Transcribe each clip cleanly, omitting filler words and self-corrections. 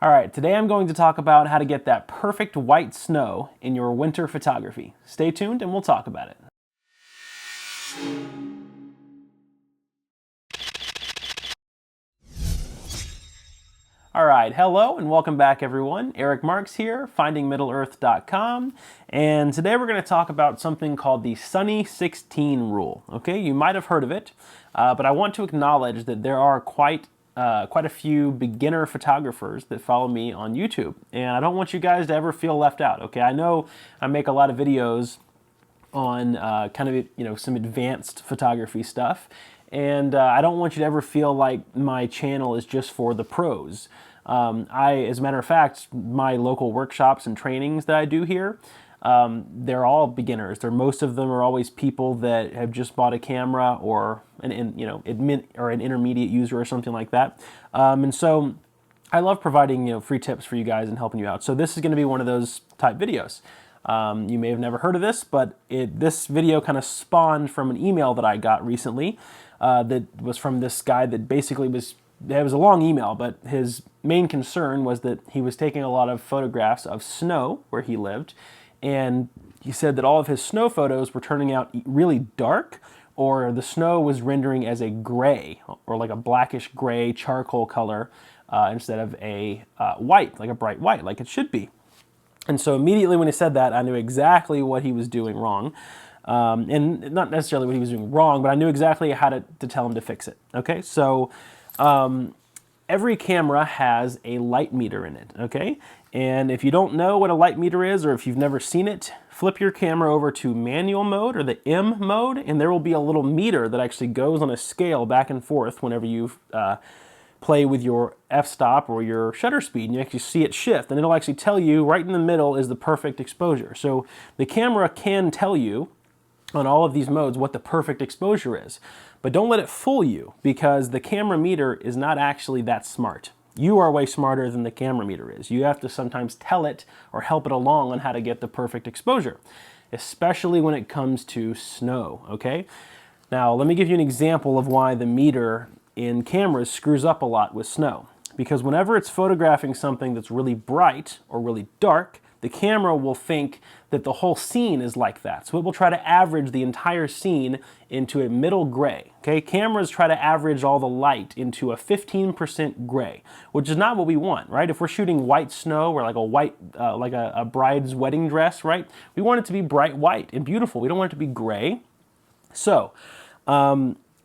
All right, today I'm going to talk about how to get that perfect white snow in your winter photography. Stay tuned and we'll talk about it. All right, hello and welcome back everyone. Eric Marks here, findingmiddle-earth.com, and today we're going to talk about something called the Sunny 16 rule. Okay, you might have heard of it, but I want to acknowledge that there are quite a few beginner photographers that follow me on YouTube, and I don't want you guys to ever feel left out. Okay, I know I make a lot of videos on some advanced photography stuff, and I don't want you to ever feel like my channel is just for the pros. As a matter of fact, my local workshops and trainings that I do here, they're all beginners. Most of them are always people that have just bought a camera or an intermediate user or something like that. And so I love providing free tips for you guys and helping you out. So this is going to be one of those type videos. You may have never heard of this, but this video kind of spawned from an email that I got recently that was from this guy that basically it was a long email, but his main concern was that he was taking a lot of photographs of snow where he lived, and he said that all of his snow photos were turning out really dark, or the snow was rendering as a gray, or like a blackish gray charcoal color instead of a white, like a bright white, like it should be. And so immediately when he said that, I knew exactly what he was doing wrong. And not necessarily what he was doing wrong, but I knew exactly how to tell him to fix it. Okay, so every camera has a light meter in it, okay? And if you don't know what a light meter is, or if you've never seen it, flip your camera over to manual mode or the M mode, and there will be a little meter that actually goes on a scale back and forth whenever you play with your f-stop or your shutter speed, and you actually see it shift, and it'll actually tell you right in the middle is the perfect exposure. So the camera can tell you on all of these modes what the perfect exposure is, but don't let it fool you, because the camera meter is not actually that smart. You are way smarter than the camera meter is. You have to sometimes tell it or help it along on how to get the perfect exposure, especially when it comes to snow, okay? Now, let me give you an example of why the meter in cameras screws up a lot with snow. Because whenever it's photographing something that's really bright or really dark, the camera will think that the whole scene is like that. So it will try to average the entire scene into a middle gray. Okay, cameras try to average all the light into a 15% gray, which is not what we want, right? If we're shooting white snow or like a white, like a bride's wedding dress, right? We want it to be bright white and beautiful. We don't want it to be gray. So,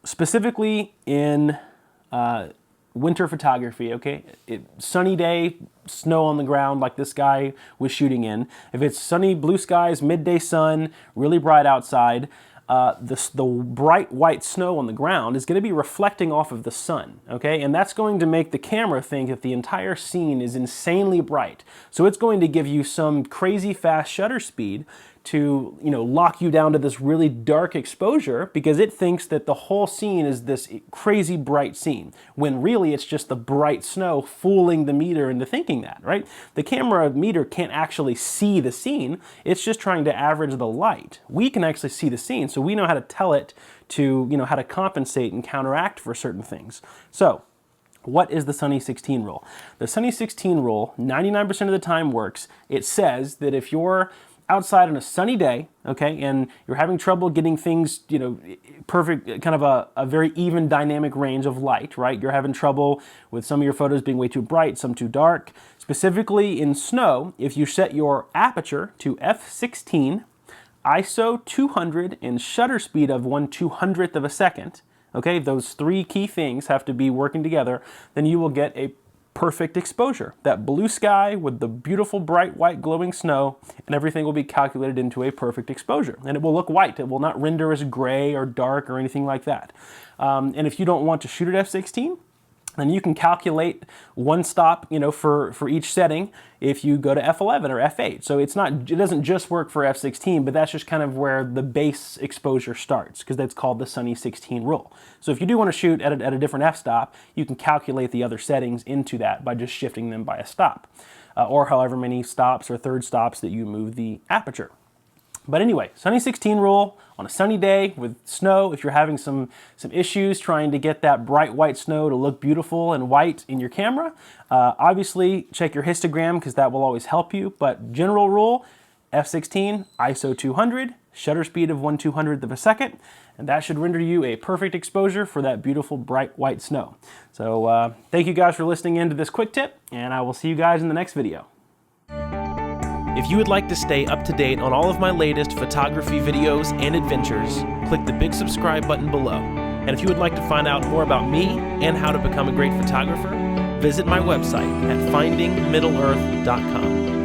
specifically in winter photography, okay? Sunny day, snow on the ground like this guy was shooting in. If it's sunny, blue skies, midday sun, really bright outside, the bright white snow on the ground is going to be reflecting off of the sun, okay? And that's going to make the camera think that the entire scene is insanely bright. So it's going to give you some crazy fast shutter speed to, lock you down to this really dark exposure, because it thinks that the whole scene is this crazy bright scene, when really it's just the bright snow fooling the meter into thinking that, right? The camera meter can't actually see the scene. It's just trying to average the light. We can actually see the scene, so we know how to tell it to, how to compensate and counteract for certain things. So, what is the Sunny 16 rule? The Sunny 16 rule, 99% of the time works. It says that if you're outside on a sunny day, okay, and you're having trouble getting things, perfect, kind of a very even dynamic range of light, right? You're having trouble with some of your photos being way too bright, some too dark. Specifically in snow, if you set your aperture to f16, ISO 200, and shutter speed of 1/200th of a second, okay, those three key things have to be working together, then you will get a perfect exposure. That blue sky with the beautiful bright white glowing snow, and everything will be calculated into a perfect exposure. And it will look white. It will not render as gray or dark or anything like that. And if you don't want to shoot at f16, then you can calculate one stop, for each setting if you go to f11 or f8. So it doesn't just work for f16, but that's just kind of where the base exposure starts, because that's called the Sunny 16 rule. So if you do want to shoot at a different f-stop, you can calculate the other settings into that by just shifting them by a stop, or however many stops or third stops that you move the aperture. But anyway, sunny 16 rule on a sunny day with snow. If you're having some issues trying to get that bright white snow to look beautiful and white in your camera, obviously check your histogram because that will always help you. But general rule, f16, ISO 200, shutter speed of 1/200th of a second, and that should render you a perfect exposure for that beautiful bright white snow. So thank you guys for listening in to this quick tip, and I will see you guys in the next video. If you would like to stay up to date on all of my latest photography videos and adventures, click the big subscribe button below. And if you would like to find out more about me and how to become a great photographer, visit my website at findingmiddleearth.com.